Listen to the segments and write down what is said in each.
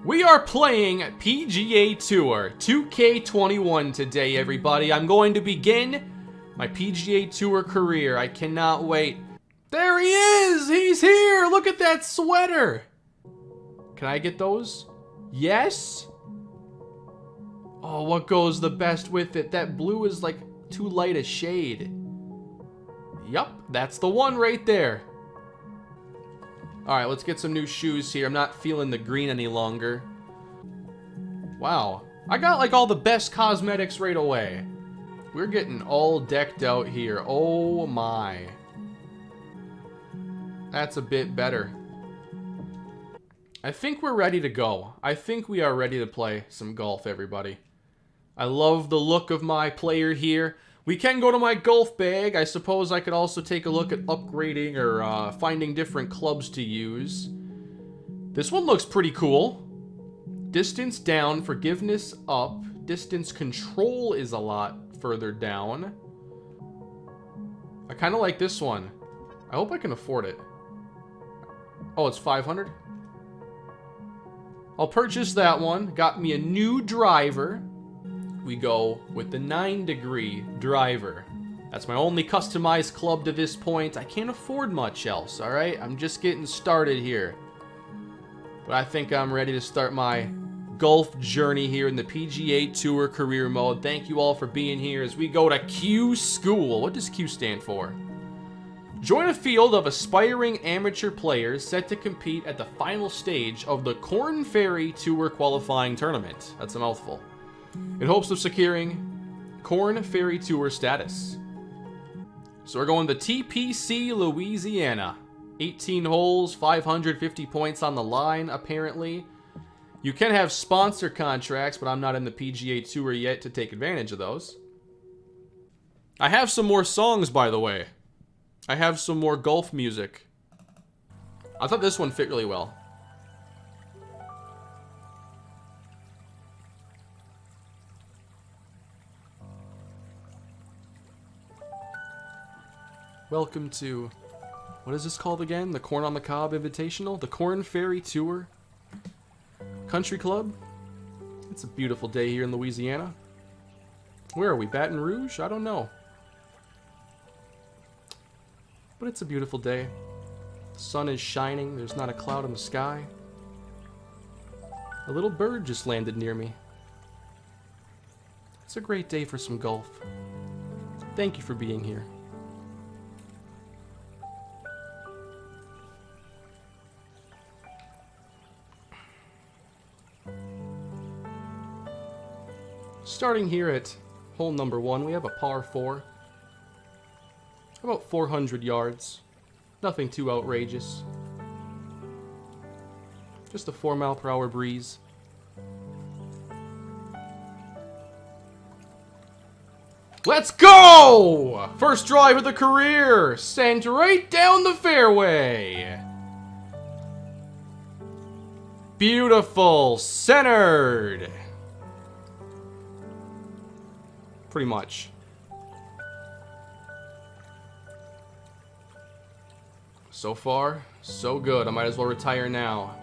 We are playing PGA Tour 2K21 today, everybody. I'm going to begin my PGA Tour career. I cannot wait. There he is! He's here! Look at that sweater! Can I get those? Yes? Oh, what goes the best with it? That blue is like too light a shade. Yup, that's the one right there. Alright, let's get some new shoes here. I'm not feeling the green any longer. Wow. I got like all the best cosmetics right away. We're getting all decked out here. Oh my. That's a bit better. I think we're ready to go. I think we are ready to play some golf, everybody. I love the look of my player here. We can go to my golf bag. I suppose I could also take a look at upgrading or finding different clubs to use. This one looks pretty cool. Distance down, forgiveness up. Distance control is a lot further down. I kind of like this one. I hope I can afford it. Oh, it's 500? I'll purchase that one. Got me a new driver. We go with the 9-degree driver. That's my only customized club to this point. I can't afford much else, alright? I'm just getting started here. But I think I'm ready to start my golf journey here in the PGA Tour career mode. Thank you all for being here as we go to Q School. What does Q stand for? Join a field of aspiring amateur players set to compete at the final stage of the Korn Ferry Tour qualifying tournament. That's a mouthful. In hopes of securing Korn Ferry Tour status. So we're going to TPC, Louisiana. 18 holes, 550 points on the line, apparently. You can have sponsor contracts, but I'm not in the PGA Tour yet to take advantage of those. I have some more songs, by the way. I have some more golf music. I thought this one fit really well. Welcome to, what is this called again? The Corn on the Cob Invitational? The Korn Ferry Tour Country Club? It's a beautiful day here in Louisiana. Where are we? Baton Rouge? I don't know. But it's a beautiful day. The sun is shining. There's not a cloud in the sky. A little bird just landed near me. It's a great day for some golf. Thank you for being here. Starting here at hole number 1, we have a par 4. About 400 yards. Nothing too outrageous. Just a 4-mile-per-hour breeze. Let's go! First drive of the career. Sent right down the fairway. Beautiful. Centered. Pretty much. So far, so good. I might as well retire now.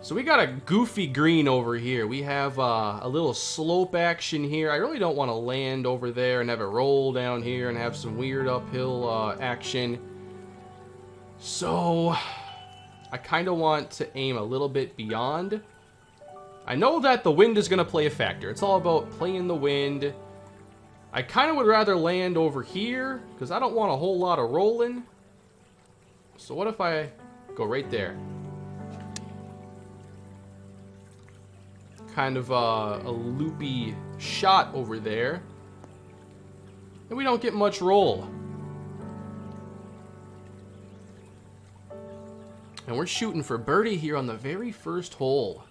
So we got a goofy green over here. We have a little slope action here. I really don't want to land over there and have it roll down here and have some weird uphill action. So I kind of want to aim a little bit beyond. I know that the wind is going to play a factor. It's all about playing the wind. I kind of would rather land over here, because I don't want a whole lot of rolling. So what if I go right there? Kind of a loopy shot over there. And we don't get much roll. And we're shooting for birdie here on the very first hole.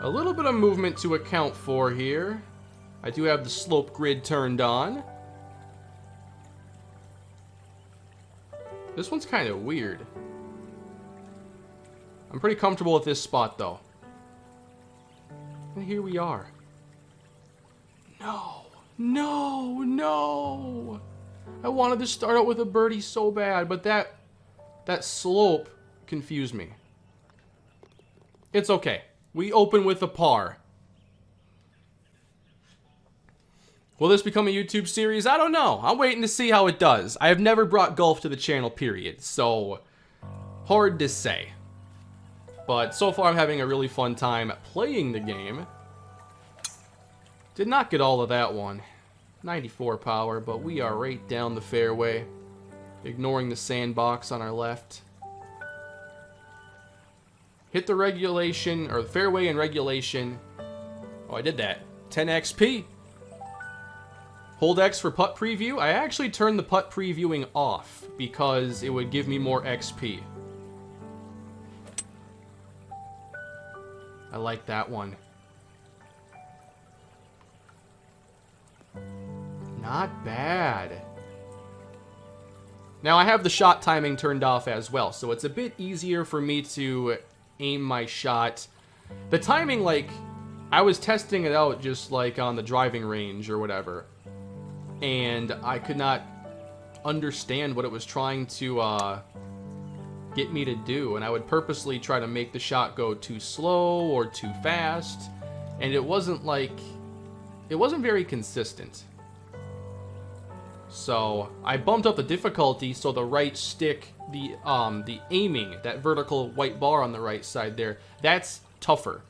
A little bit of movement to account for here. I do have the slope grid turned on. This one's kind of weird. I'm pretty comfortable with this spot, though. And here we are. No, no, no. I wanted to start out with a birdie so bad, but that slope confused me. It's okay. We open with a par. Will this become a YouTube series? I don't know. I'm waiting to see how it does. I have never brought golf to the channel, period. So, hard to say. But so far I'm having a really fun time playing the game. Did not get all of that one. 94 power, but we are right down the fairway. Ignoring the sandbox on our left. Hit the regulation, or the fairway and regulation. Oh, I did that. 10 XP. Hold X for putt preview. I actually turned the putt previewing off because it would give me more XP. I like that one. Not bad. Now I have the shot timing turned off as well, so it's a bit easier for me to aim my shot. The timing, like, I was testing it out just like on the driving range or whatever, and I could not understand what it was trying to get me to do, and I would purposely try to make the shot go too slow or too fast, and it wasn't very consistent. So I bumped up the difficulty so the right stick, the aiming, that vertical white bar on the right side there, that's tougher.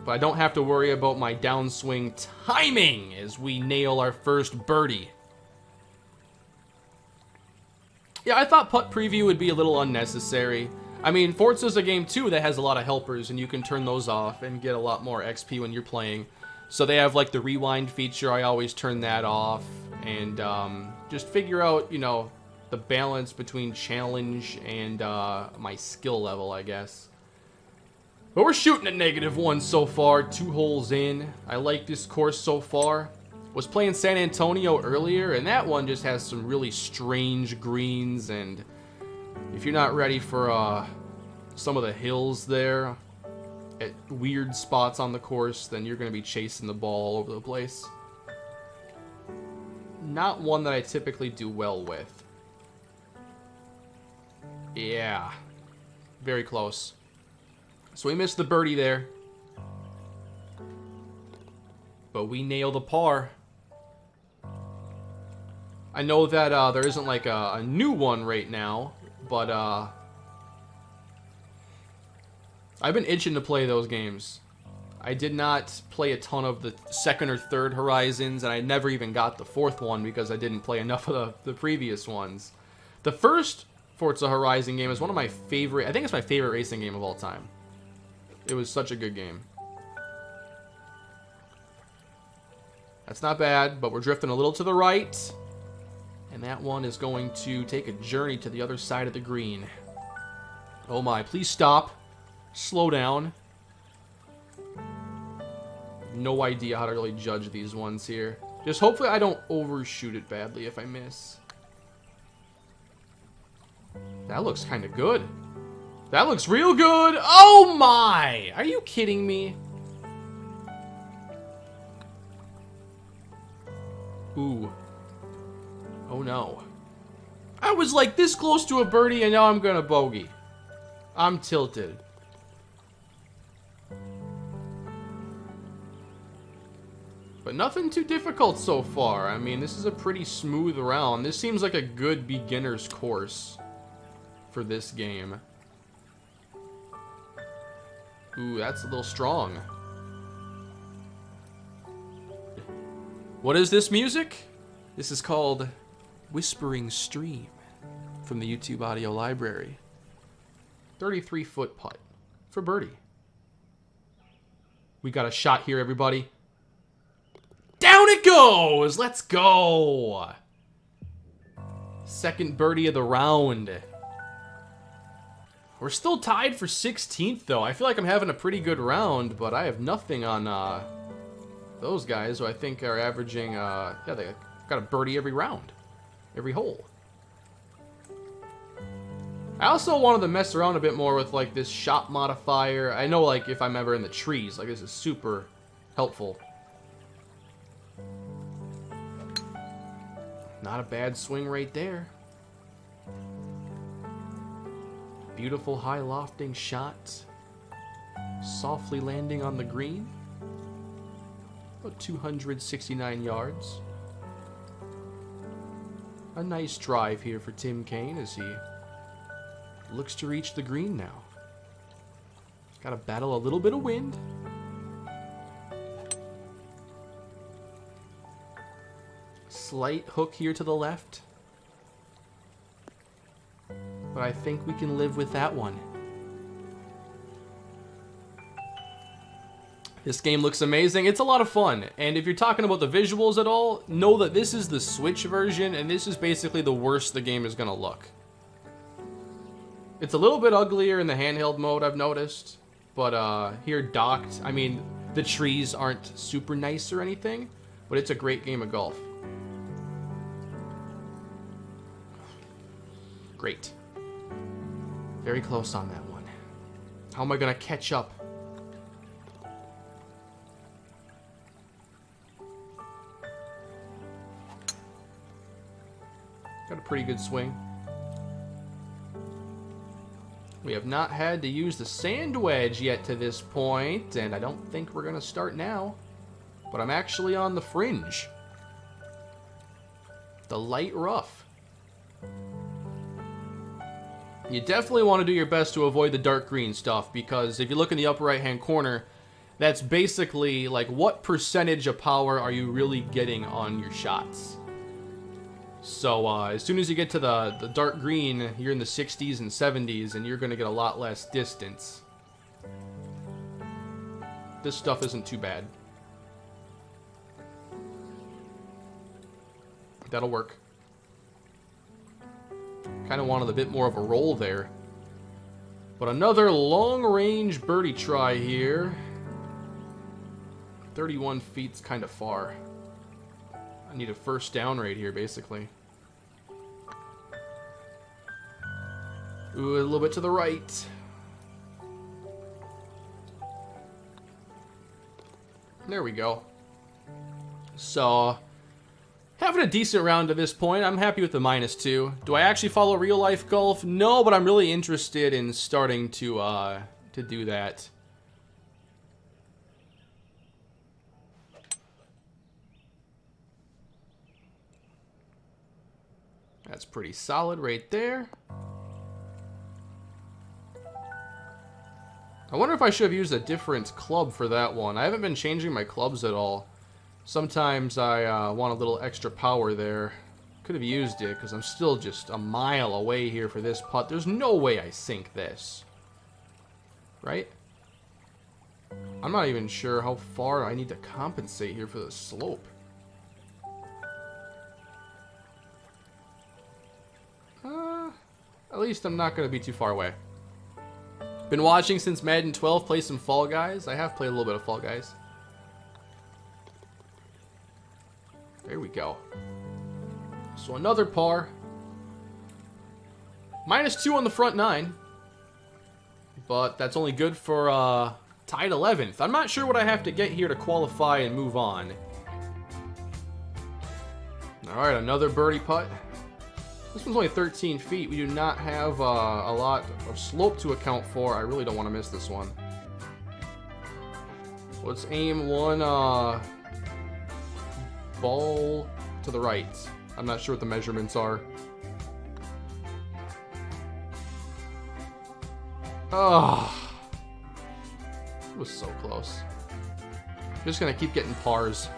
But I don't have to worry about my downswing timing as we nail our first birdie. Yeah, I thought putt preview would be a little unnecessary. I mean, Forza's a game too that has a lot of helpers, and you can turn those off and get a lot more XP when you're playing. So they have like the rewind feature. I always turn that off, and just figure out, you know, the balance between challenge and my skill level, I guess. But we're shooting at -1 so far, 2 holes in. I like this course so far. Was playing San Antonio earlier, and that one just has some really strange greens, and if you're not ready for some of the hills there at weird spots on the course, then you're going to be chasing the ball all over the place. Not one that I typically do well with. Yeah. Very close. So we missed the birdie there. But we nail the par. I know that there isn't like a new one right now, but I've been itching to play those games. I did not play a ton of the second or third Horizons, and I never even got the fourth one because I didn't play enough of the previous ones. The first Forza Horizon game is one of my favorite, I think it's my favorite racing game of all time. It was such a good game. That's not bad, but we're drifting a little to the right. And that one is going to take a journey to the other side of the green. Oh my, please stop. Slow down. No idea how to really judge these ones here. Just hopefully I don't overshoot it badly if I miss. That looks kind of good. That looks real good. Oh my! Are you kidding me? Ooh. Oh no. I was like this close to a birdie and now I'm gonna bogey. I'm tilted. But nothing too difficult so far. I mean, this is a pretty smooth round. This seems like a good beginner's course for this game. Ooh, that's a little strong. What is this music? This is called Whispering Stream from the YouTube audio library. 33-foot putt for birdie. We got a shot here, everybody. Down it goes! Let's go! Second birdie of the round. We're still tied for 16th, though. I feel like I'm having a pretty good round, but I have nothing on those guys who I think are averaging, yeah, they got a birdie every round. Every hole. I also wanted to mess around a bit more with, like, this shot modifier. I know, like, if I'm ever in the trees, like, this is super helpful. Not a bad swing right there. Beautiful high lofting shot. Softly landing on the green. About 269 yards. A nice drive here for Tim Kaine as he looks to reach the green now. Got to battle a little bit of wind. Slight hook here to the left. But I think we can live with that one. This game looks amazing. It's a lot of fun. And if you're talking about the visuals at all, know that this is the Switch version, and this is basically the worst the game is going to look. It's a little bit uglier in the handheld mode, I've noticed. But here docked, I mean, the trees aren't super nice or anything, but it's a great game of golf. Great. Very close on that one. How am I going to catch up? Got a pretty good swing. We have not had to use the sand wedge yet to this point, and I don't think we're going to start now. But I'm actually on the fringe. The light rough. You definitely want to do your best to avoid the dark green stuff, because if you look in the upper right hand corner, that's basically like what percentage of power are you really getting on your shots. So as soon as you get to the dark green, you're in the 60s and 70s, and you're going to get a lot less distance. This stuff isn't too bad. That'll work. Kind of wanted a bit more of a roll there. But another long-range birdie try here. 31 feet's kind of far. I need a first down right here, basically. Ooh, a little bit to the right. There we go. So, having a decent round to this point. I'm happy with the -2. Do I actually follow real-life golf? No, but I'm really interested in starting to do that. That's pretty solid right there. I wonder if I should have used a different club for that one. I haven't been changing my clubs at all. Sometimes I want a little extra power there. Could have used it because I'm still just a mile away here for this putt. There's no way I sink this. Right? I'm not even sure how far I need to compensate here for the slope. At least I'm not going to be too far away. Been watching since Madden 12, play some Fall Guys. I have played a little bit of Fall Guys. There we go. So another par. -2 on the front 9. But that's only good for tied 11th. I'm not sure what I have to get here to qualify and move on. Alright, another birdie putt. This one's only 13 feet. We do not have a lot of slope to account for. I really don't want to miss this one. Let's aim one ball to the right. I'm not sure what the measurements are. Oh, it was so close. I'm just going to keep getting pars.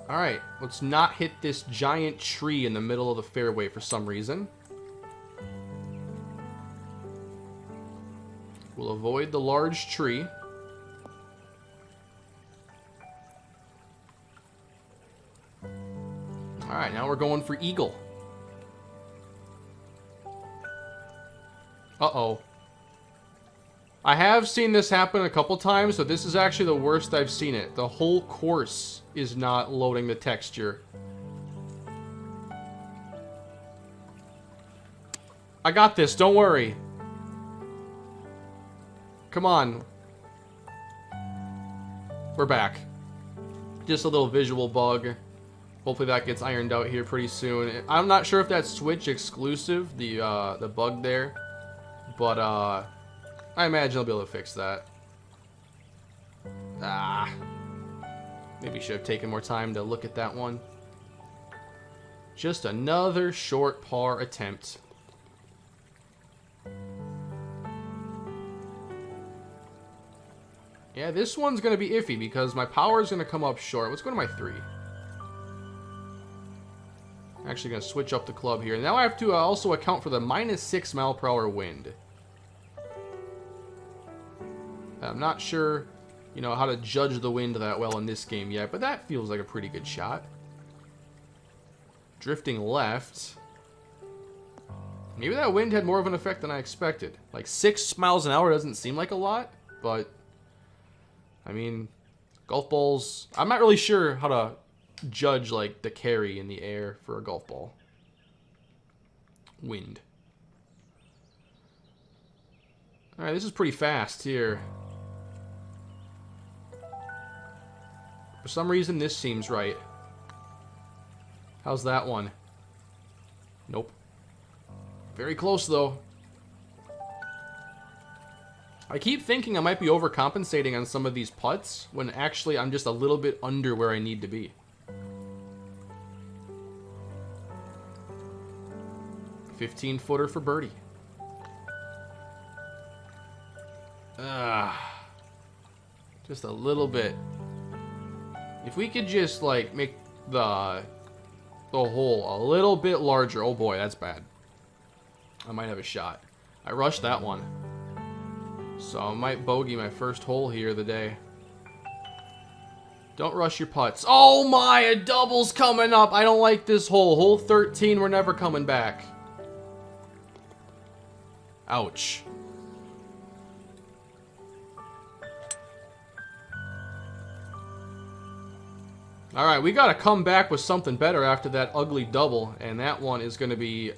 Alright, let's not hit this giant tree in the middle of the fairway for some reason. We'll avoid the large tree. Alright, now we're going for eagle. Uh-oh. I have seen this happen a couple times, but this is actually the worst I've seen it. The whole course is not loading the texture. I got this, don't worry. Come on. We're back. Just a little visual bug. Hopefully that gets ironed out here pretty soon. I'm not sure if that's Switch exclusive, the bug there, but I imagine I'll be able to fix that. Maybe should have taken more time to look at that one. Just another short par attempt. Yeah, this one's going to be iffy because my power is going to come up short. Let's go to my 3. Actually going to switch up the club here. Now I have to also account for the -6 mile/hour wind. I'm not sure, you know, how to judge the wind that well in this game yet, but that feels like a pretty good shot. Drifting left. Maybe that wind had more of an effect than I expected. Like 6 miles an hour doesn't seem like a lot, but I mean, golf balls, I'm not really sure how to judge like the carry in the air for a golf ball. Wind. All right, this is pretty fast here. For some reason, this seems right. How's that one? Nope. Very close, though. I keep thinking I might be overcompensating on some of these putts, when actually I'm just a little bit under where I need to be. 15-footer for birdie. Just a little bit. If we could just, like, make the hole a little bit larger. Oh boy, that's bad. I might have a shot. I rushed that one. So I might bogey my first hole here of the day. Don't rush your putts. Oh my, a double's coming up. I don't like this hole. Hole 13, we're never coming back. Ouch. Alright, we gotta come back with something better after that ugly double. And that one is gonna be...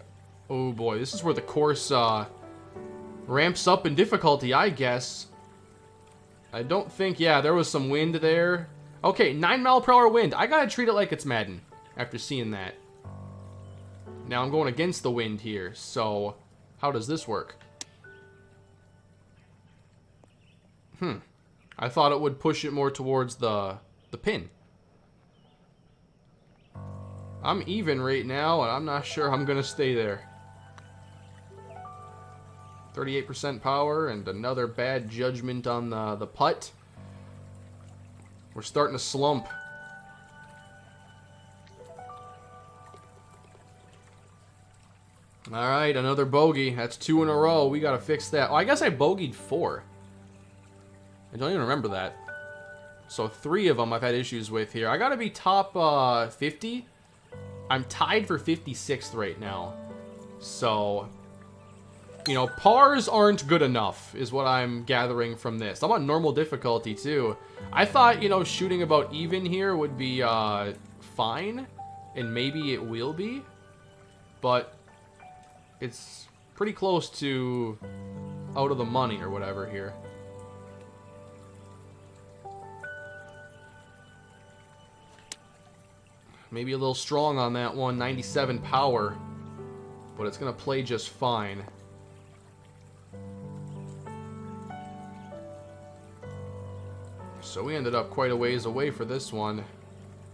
Oh boy, this is where the course ramps up in difficulty, I guess. I don't think... Yeah, there was some wind there. Okay, 9 mile/hour wind. I gotta treat it like it's Madden after seeing that. Now I'm going against the wind here, so how does this work? I thought it would push it more towards the pin. I'm even right now, and I'm not sure I'm going to stay there. 38% power, and another bad judgment on the putt. We're starting to slump. Alright, another bogey. That's 2 in a row. We got to fix that. Oh, I guess I bogeyed 4. I don't even remember that. So 3 of them I've had issues with here. I got to be top 50. I'm tied for 56th right now. So, you know, pars aren't good enough is what I'm gathering from this. I'm on normal difficulty too. I thought, you know, shooting about even here would be fine. And maybe it will be. But it's pretty close to out of the money or whatever here. Maybe a little strong on that one, 97 power, but it's going to play just fine. So we ended up quite a ways away for this one.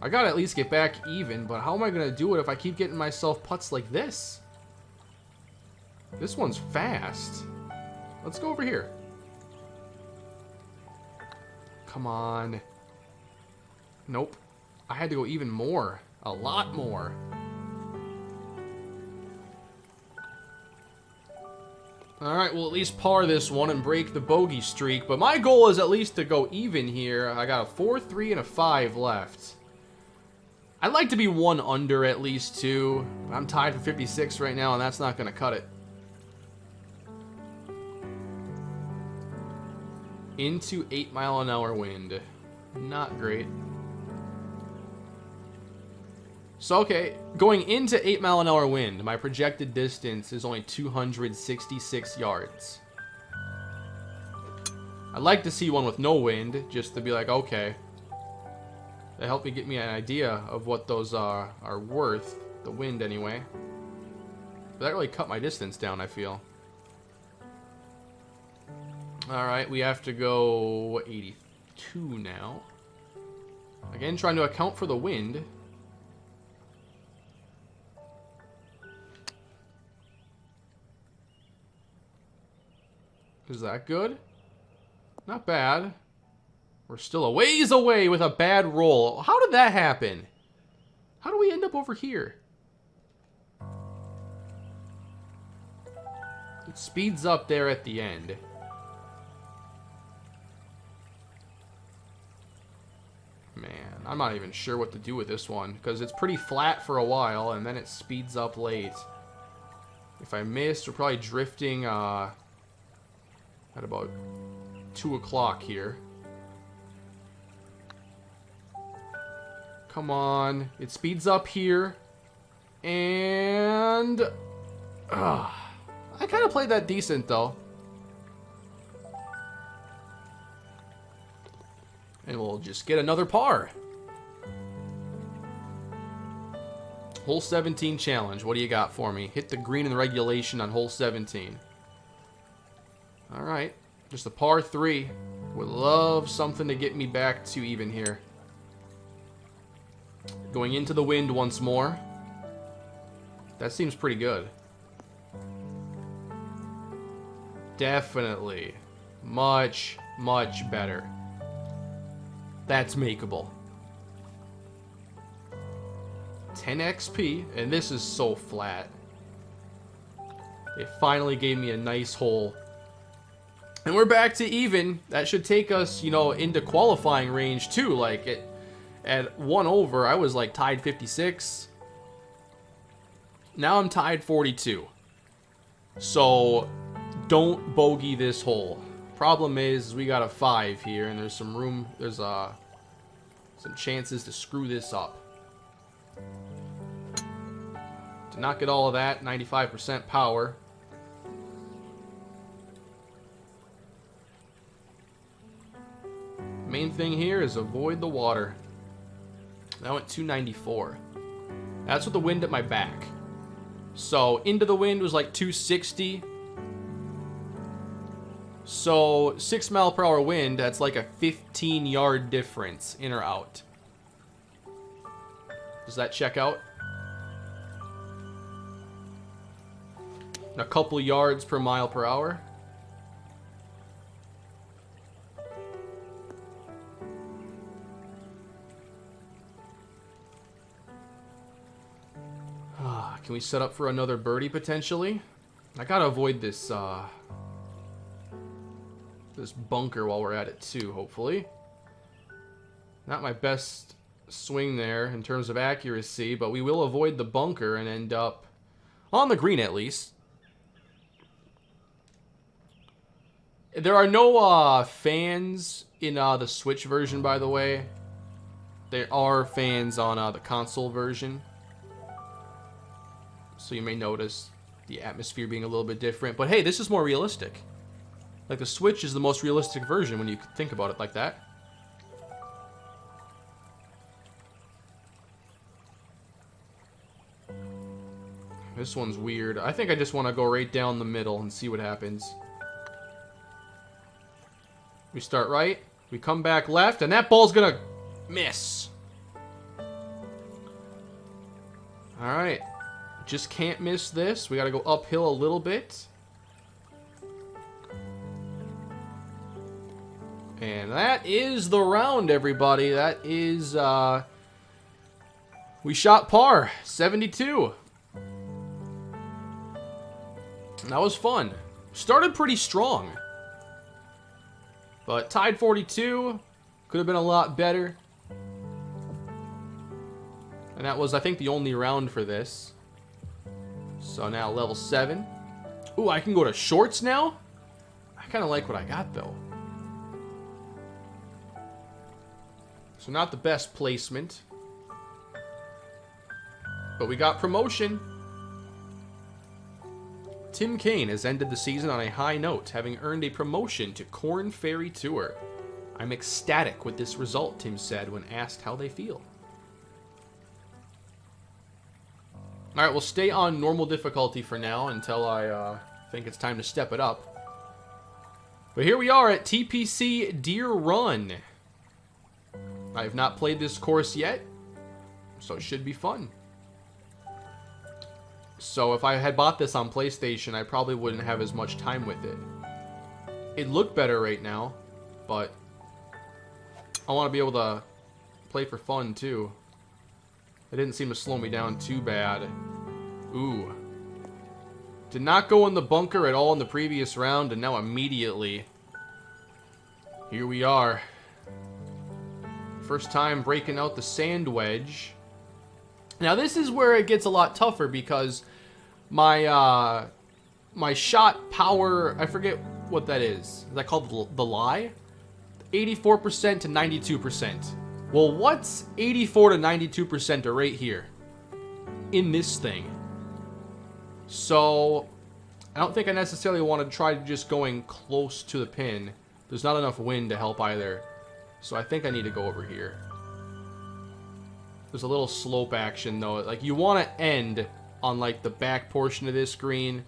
I got to at least get back even, but how am I going to do it if I keep getting myself putts like this? This one's fast. Let's go over here. Come on. Nope. I had to go even more. A lot more. Alright, we'll at least par this one and break the bogey streak. But my goal is at least to go even here. I got a 4, 3, and a 5 left. I'd like to be 1 under at least, too. I'm tied for 56 right now, and that's not going to cut it. Into 8-mile-an-hour wind. Not great. So, okay, going into 8-mile-an-hour wind, my projected distance is only 266 yards. I'd like to see one with no wind, just to be like, okay. They help me get me an idea of what those are worth. The wind, anyway. But that really cut my distance down, I feel. Alright, we have to go 82 now. Again, trying to account for the wind. Is that good? Not bad. We're still a ways away with a bad roll. How did that happen? How do we end up over here? It speeds up there at the end. Man, I'm not even sure what to do with this one, because it's pretty flat for a while, and then it speeds up late. If I missed, we're probably drifting at about 2 o'clock here. Come on. It speeds up here. And... I kind of played that decent, though. And we'll just get another par. Hole 17 challenge. What do you got for me? Hit the green in regulation on hole 17. Alright. Just a par 3. Would love something to get me back to even here. Going into the wind once more. That seems pretty good. Definitely. Much, much better. That's makeable. 10 XP, and this is so flat. It finally gave me a nice hole. And we're back to even. That should take us, you know, into qualifying range too. Like, at 1 over, I was like tied 56. Now I'm tied 42. So, don't bogey this hole. Problem is, we got a 5 here, and there's some room, there's some chances to screw this up. To not get all of that, 95% power. Main thing here is avoid the water. That went 294. That's with the wind at my back. So, into the wind was like 260. So, 6 mile per hour wind, that's like a 15-yard difference, in or out. Does that check out? A couple yards per mile per hour. Can we set up for another birdie potentially? I gotta avoid this this bunker while we're at it too, hopefully. Not my best swing there in terms of accuracy, but we will avoid the bunker and end up on the green at least. There are no fans in the Switch version, by the way. There are fans on the console version. So you may notice the atmosphere being a little bit different. But hey, this is more realistic. Like, the Switch is the most realistic version when you think about it like that. This one's weird. I think I just want to go right down the middle and see what happens. We start right. We come back left. And that ball's going to miss. Alright. Just can't miss this. We got to go uphill a little bit. And that is the round, everybody. That is, we shot par, 72. That was fun. Started pretty strong. But tied 42. Could have been a lot better. And that was, I think, the only round for this. So now level 7. Ooh, I can go to shorts now? I kind of like what I got, though. So not the best placement. But we got promotion. Tim Kaine has ended the season on a high note, having earned a promotion to Korn Ferry Tour. I'm ecstatic with this result, Tim said when asked how they feel. Alright, we'll stay on normal difficulty for now until I think it's time to step it up. But here we are at TPC Deer Run. I have not played this course yet, so it should be fun. So if I had bought this on PlayStation, I probably wouldn't have as much time with it. It looked better right now, but I want to be able to play for fun too. It didn't seem to slow me down too bad. Ooh. Did not go in the bunker at all in the previous round, and now immediately, here we are. First time breaking out the sand wedge. Now this is where it gets a lot tougher because my my shot power, I forget what that is. Is that called the lie? 84% to 92%. Well, what's 84 to 92% are right here in this thing? So I don't think I necessarily want to try just going close to the pin. There's not enough wind to help either. So I think I need to go over here. There's a little slope action though. Like you want to end on like the back portion of this green.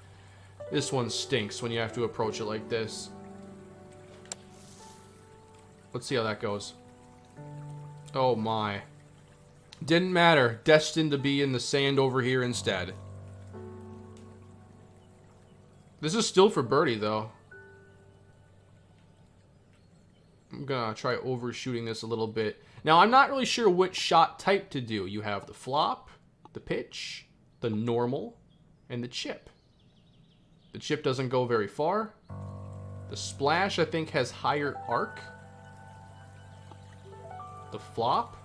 This one stinks when you have to approach it like this. Let's see how that goes. Oh my. Didn't matter. Destined to be in the sand over here instead. This is still for birdie though. I'm gonna try overshooting this a little bit. Now I'm not really sure which shot type to do. You have the flop, the pitch, the normal, and the chip. The chip doesn't go very far. The splash I think has higher arc. The flop,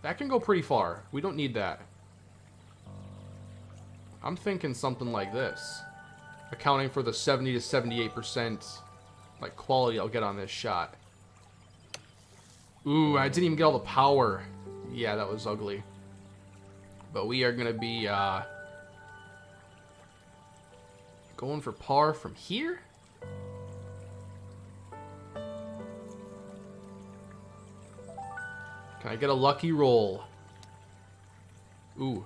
that can go pretty far. We don't need that. I'm thinking something like this. Accounting for the 70 to 78% like quality I'll get on this shot. Ooh, I didn't even get all the power. Yeah, that was ugly. But we are going to be going for par from here. Can I get a lucky roll? Ooh.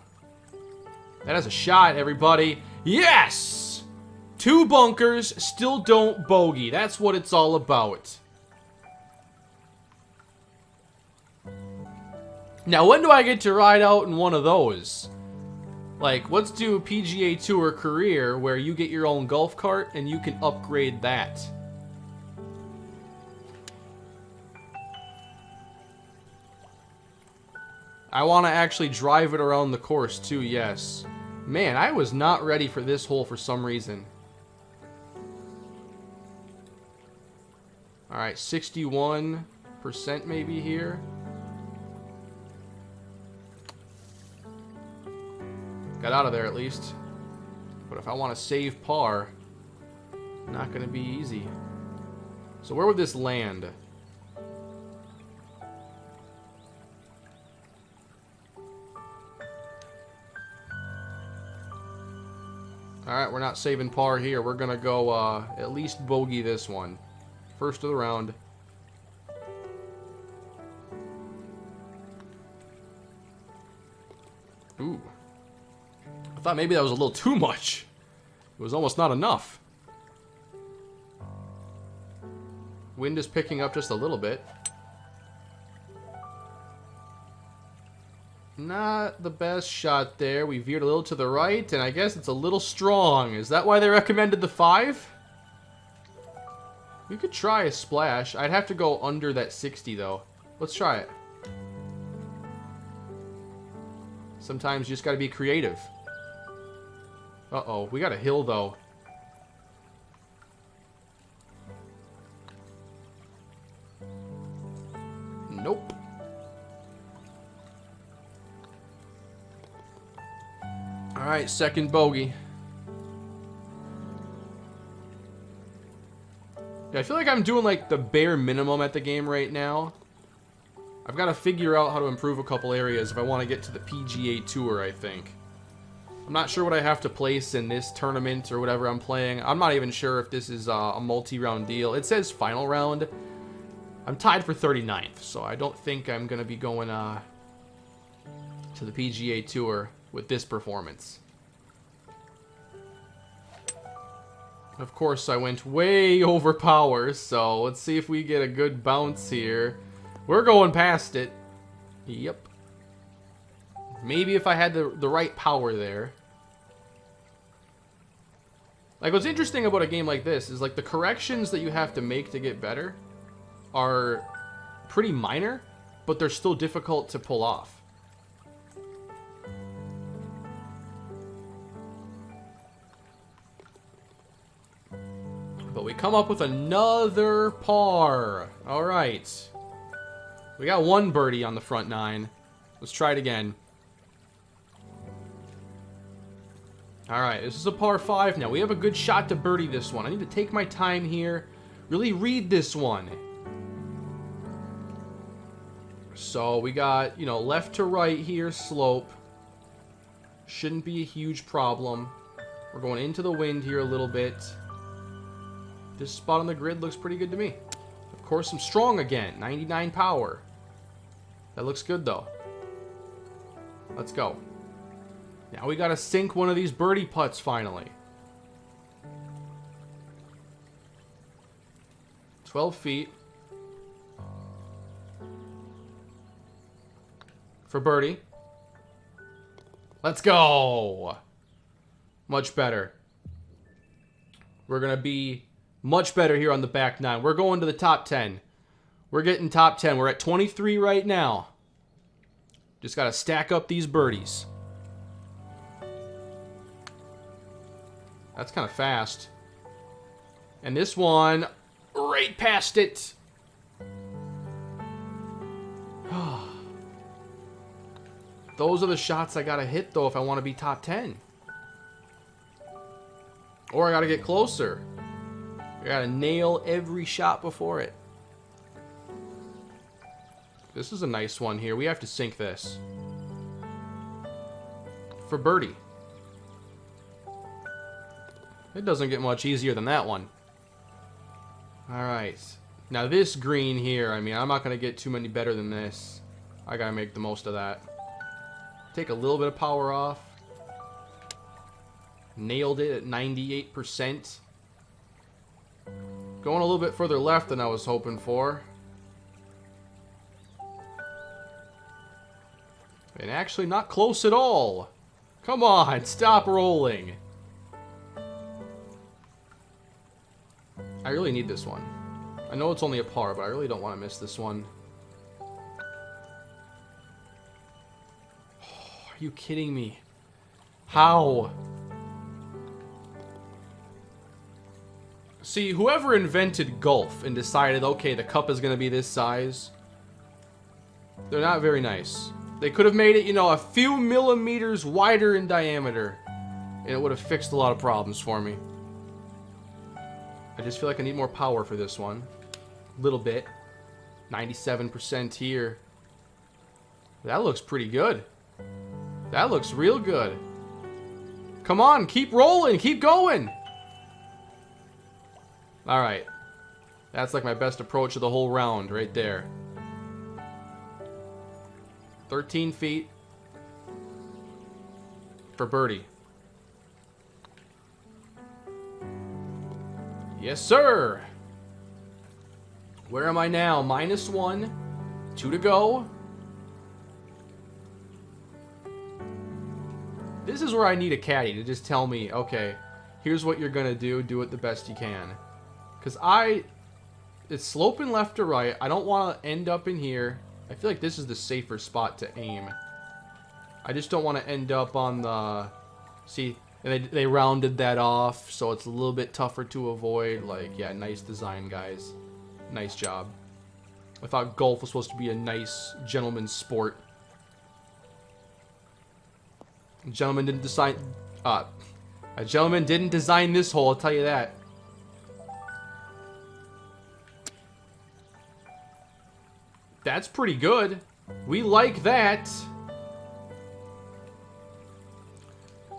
That has a shot, everybody. Yes! 2 bunkers, still don't bogey. That's what it's all about. Now, when do I get to ride out in one of those? Like, let's do a PGA Tour career where you get your own golf cart and you can upgrade that. I want to actually drive it around the course too, yes. Man, I was not ready for this hole for some reason. Alright, 61% maybe here. Got out of there at least. But if I want to save par, not going to be easy. So where would this land? Alright, we're not saving par here. We're going to go at least bogey this one. First of the round. Ooh. I thought maybe that was a little too much. It was almost not enough. Wind is picking up just a little bit. Not the best shot there. We veered a little to the right, and I guess it's a little strong. Is that why they recommended the 5? We could try a splash. I'd have to go under that 60, though. Let's try it. Sometimes you just gotta be creative. Uh-oh, we got a hill, though. Nope. Alright, second bogey. Yeah, I feel like I'm doing like the bare minimum at the game right now. I've got to figure out how to improve a couple areas if I want to get to the PGA Tour, I think. I'm not sure what I have to place in this tournament or whatever I'm playing. I'm not even sure if this is a multi-round deal. It says final round. I'm tied for 39th, so I don't think I'm going to be going to the PGA Tour with this performance. Of course, I went way over power, so let's see if we get a good bounce here. We're going past it. Yep. Maybe if I had the right power there. Like, what's interesting about a game like this is, like, the corrections that you have to make to get better are pretty minor, but they're still difficult to pull off. But we come up with another par. All right. We got one birdie on the front nine. Let's try it again. All right, this is a par 5 now. We have a good shot to birdie this one. I need to take my time here, really read this one. So we got, you know, left to right here, slope. Shouldn't be a huge problem. We're going into the wind here a little bit. This spot on the grid looks pretty good to me. Of course, I'm strong again, 99 power. That looks good though. Let's go. Now we gotta sink one of these birdie putts finally. 12 feet. For birdie. Let's go! Much better. We're gonna be much better here on the back nine. We're going to the top 10. We're getting top 10. We're at 23 right now. Just gotta stack up these birdies. That's kind of fast. And this one, right past it. Those are the shots I gotta hit, though, if I want to be top 10. Or I gotta get closer. I gotta nail every shot before it. This is a nice one here. We have to sink this. For birdie. It doesn't get much easier than that one. Alright. Now this green here, I mean, I'm not going to get too many better than this. I got to make the most of that. Take a little bit of power off. Nailed it at 98%. Going a little bit further left than I was hoping for. And actually not close at all. Come on, stop rolling. I really need this one. I know it's only a par, but I really don't want to miss this one. Oh, are you kidding me? How? See, whoever invented golf and decided, okay, the cup is going to be this size, they're not very nice. They could have made it, you know, a few millimeters wider in diameter, and it would have fixed a lot of problems for me. I just feel like I need more power for this one. A little bit. 97% here. That looks pretty good. That looks real good. Come on, keep rolling, keep going. All right. That's like my best approach of the whole round right there. 13 feet. For birdie. Yes, sir. Where am I now? -1. 2 to go. This is where I need a caddy to just tell me, okay, here's what you're going to do. Do it the best you can. Because it's sloping left to right. I don't want to end up in here. I feel like this is the safer spot to aim. I just don't want to end up on the... See... And they rounded that off, so it's a little bit tougher to avoid. Like, yeah, nice design, guys. Nice job. I thought golf was supposed to be a nice gentleman's sport. A gentleman didn't design this hole, I'll tell you that. That's pretty good. We like that.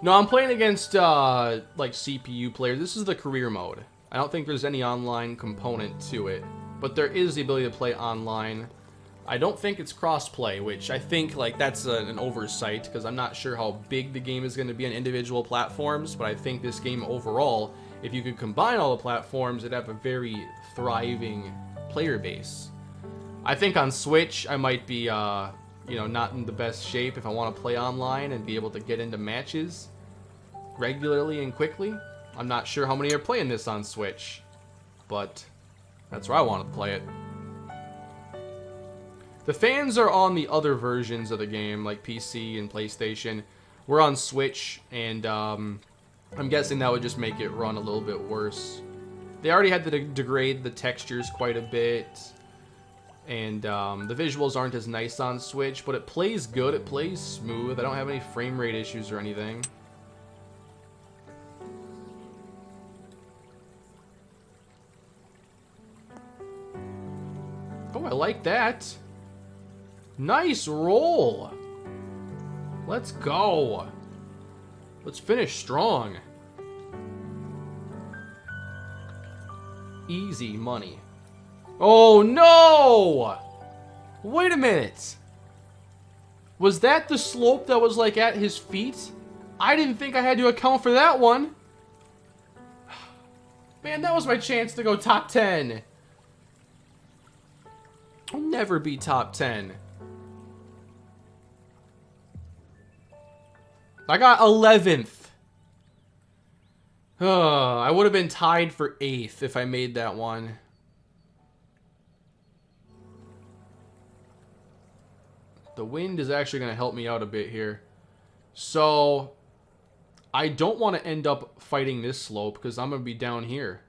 No, I'm playing against, like, CPU players. This is the career mode. I don't think there's any online component to it. but there is the ability to play online. I don't think it's cross-play, which I think like that's an oversight, because I'm not sure how big the game is going to be on individual platforms, but I think this game overall, if you could combine all the platforms, it'd have a very thriving player base. I think on Switch, I might be, you know, not in the best shape if I want to play online and be able to get into matches regularly and quickly. I'm not sure how many are playing this on Switch, but that's where I want to play it. The fans are on the other versions of the game, like PC and PlayStation. We're on Switch, and I'm guessing that would just make it run a little bit worse. They already had to degrade the textures quite a bit, and the visuals aren't as nice on Switch, but it plays good, it plays smooth. I don't have any frame rate issues or anything. Oh, I like that. Nice roll. Let's go. Let's finish strong. Easy money. Oh no! Wait a minute. Was that the slope that was like at his feet? I didn't think I had to account for that one. Man, that was my chance to go top 10. I'll never be top 10. I got 11th. I would have been tied for 8th if I made that one. The wind is actually going to help me out a bit here. So, I don't want to end up fighting this slope because I'm going to be down here.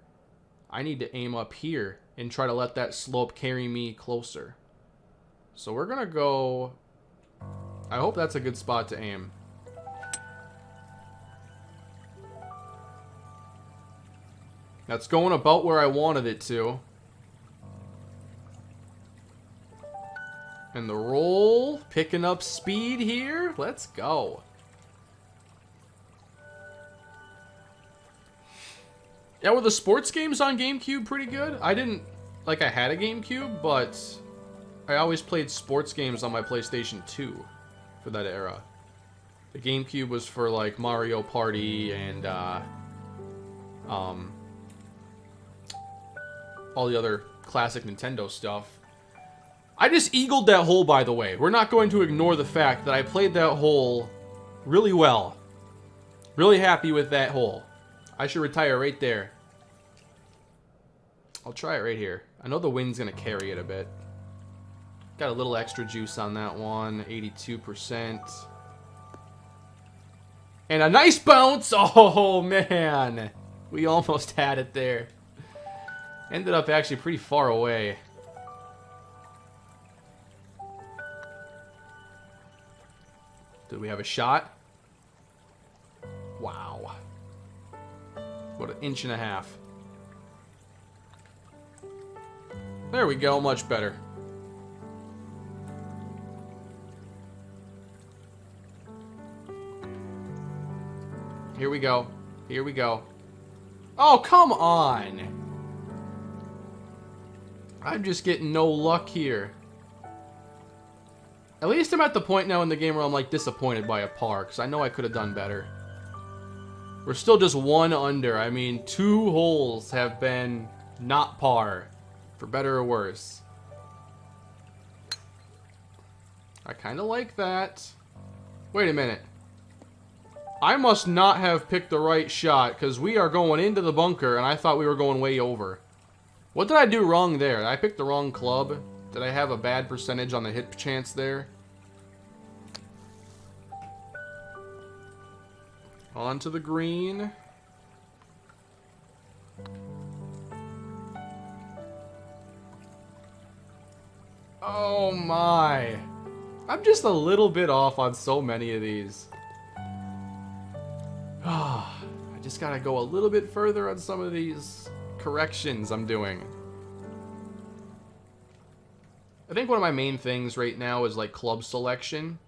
I need to aim up here and try to let that slope carry me closer. So we're going to go... I hope that's a good spot to aim. That's going about where I wanted it to. And the roll, picking up speed here. Let's go. Yeah, were the sports games on GameCube pretty good? I didn't, like I had a GameCube, but I always played sports games on my PlayStation 2 for that era. The GameCube was for like Mario Party and all the other classic Nintendo stuff. I just eagled that hole, by the way. We're not going to ignore the fact that I played that hole really well. Really happy with that hole. I should retire right there. I'll try it right here. I know the wind's going to carry it a bit. Got a little extra juice on that one. 82%. And a nice bounce! Oh, man! We almost had it there. Ended up actually pretty far away. Did we have a shot? Wow. What, an inch and a half. There we go, much better. Here we go. Here we go. Oh, come on! I'm just getting no luck here. At least I'm at the point now in the game where I'm like disappointed by a par, because I know I could have done better. We're still just one under. I mean, 2 holes have been not par, for better or worse. I kind of like that. Wait a minute. I must not have picked the right shot, because we are going into the bunker, and I thought we were going way over. What did I do wrong there? Did I pick the wrong club? Did I have a bad percentage on the hit chance there? Onto the green. Oh my. I'm just a little bit off on so many of these. I just gotta go a little bit further on some of these corrections I'm doing. I think one of my main things right now is like club selection.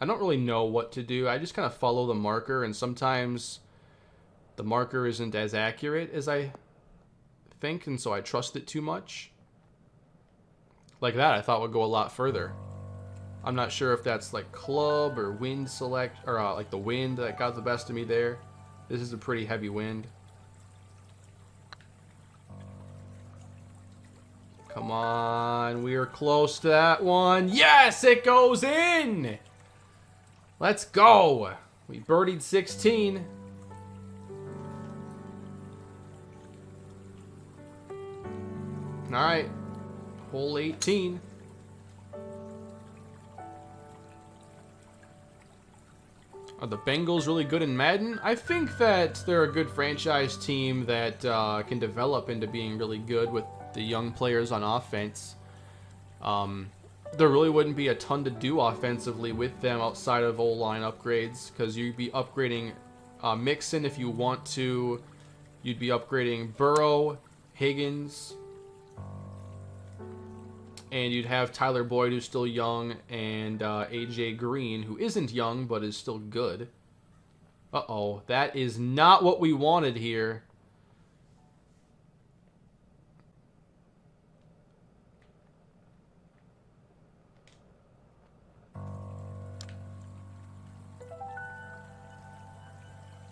I don't really know what to do. I just kind of follow the marker, and sometimes the marker isn't as accurate as I think, and so I trust it too much. like that I thought would go a lot further. I'm not sure if that's like club or wind select, or like the wind that got the best of me there. This is a pretty heavy wind. Come on, we are close to that one. Yes, it goes in! Let's go! We birdied 16. Alright, hole 18. Are the Bengals really good in Madden? I think that they're a good franchise team that can develop into being really good with the young players on offense. There really wouldn't be a ton to do offensively with them outside of O-line upgrades, because you'd be upgrading Mixon if you want to. You'd be upgrading Burrow, Higgins, and you'd have Tyler Boyd, who's still young, and AJ Green, who isn't young but is still good. Uh-oh, that is not what we wanted here.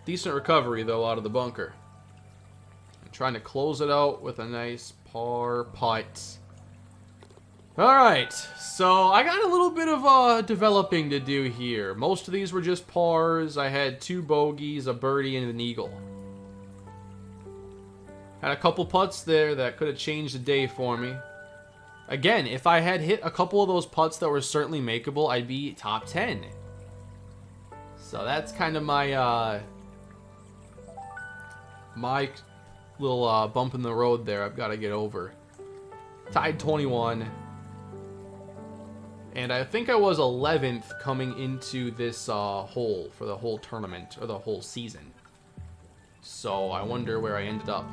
Decent recovery, though, out of the bunker. I'm trying to close it out with a nice par putt. Alright, so I got a little bit of developing to do here. Most of these were just pars. I had 2 bogeys, a birdie, and an eagle. Had a couple putts there that could have changed the day for me. Again, if I had hit a couple of those putts that were certainly makeable, I'd be top 10. So that's kind of my my little bump in the road there I've got to get over. Tied 21. And I think I was 11th coming into this hole for the whole tournament, or the whole season. So I wonder where I ended up.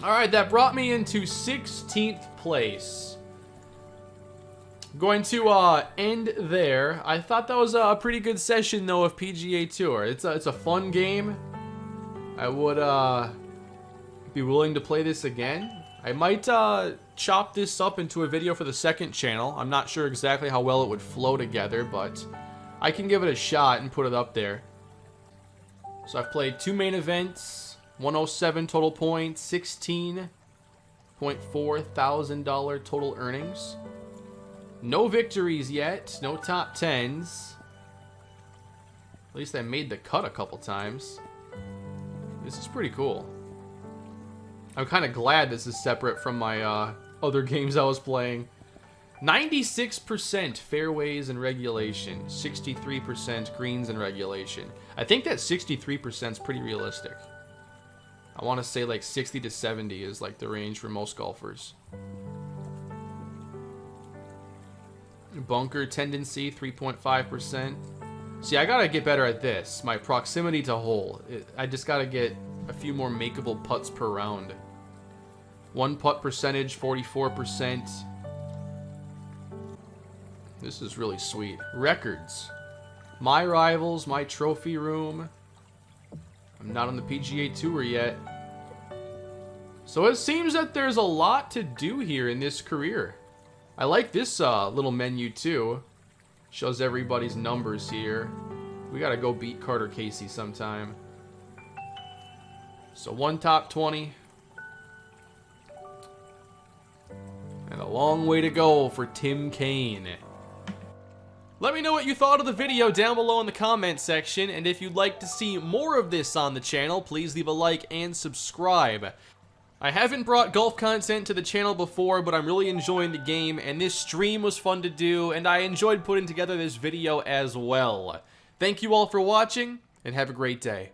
Alright, that brought me into 16th place. Going to end there. I thought that was a pretty good session, though, of PGA Tour. It's a fun game. I would be willing to play this again. I might chop this up into a video for the second channel. I'm not sure exactly how well it would flow together, but I can give it a shot and put it up there. So I've played 2 main events, 107 total points, $16.4 thousand total earnings. No victories yet, no top 10s. At least I made the cut a couple times. This is pretty cool. I'm kind of glad this is separate from my other games I was playing. 96% fairways in regulation, 63% greens in regulation. I think that 63% is pretty realistic. I want to say like 60 to 70 is like the range for most golfers. Bunker tendency, 3.5%. See, I gotta get better at this. My proximity to hole. I just gotta get a few more makeable putts per round. 1 putt percentage, 44%. This is really sweet. Records. My rivals, my trophy room. I'm not on the PGA Tour yet. So it seems that there's a lot to do here in this career. I like this little menu too. Shows everybody's numbers here. We gotta go beat Carter Casey sometime. So 1 top 20. And a long way to go for Tim Kaine. Let me know what you thought of the video down below in the comment section, and if you'd like to see more of this on the channel, please leave a like and subscribe. I haven't brought golf content to the channel before, but I'm really enjoying the game, and this stream was fun to do, and I enjoyed putting together this video as well. Thank you all for watching, and have a great day.